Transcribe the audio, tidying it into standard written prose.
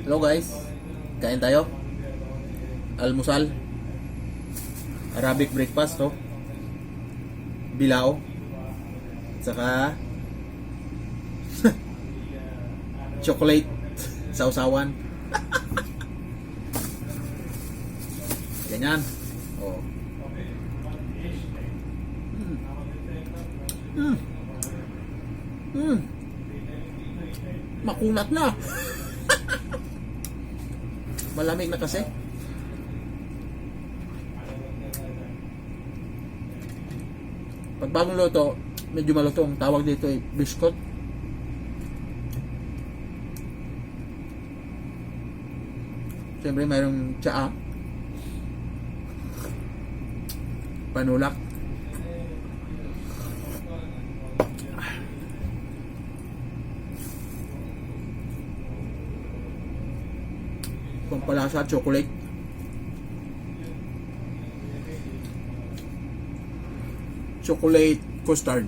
Hello guys, kain tayo. Almusal, Arabic breakfast to. Bilao. Saka chocolate sausawan. Ganyan. Oh. Makunat na. Malamig na kasi. Pag bagong luto, medyo malutong. Tawag dito ay biskot. Siyempre mayroong tsaa, panulak. Pampalasa, chocolate. Chocolate custard.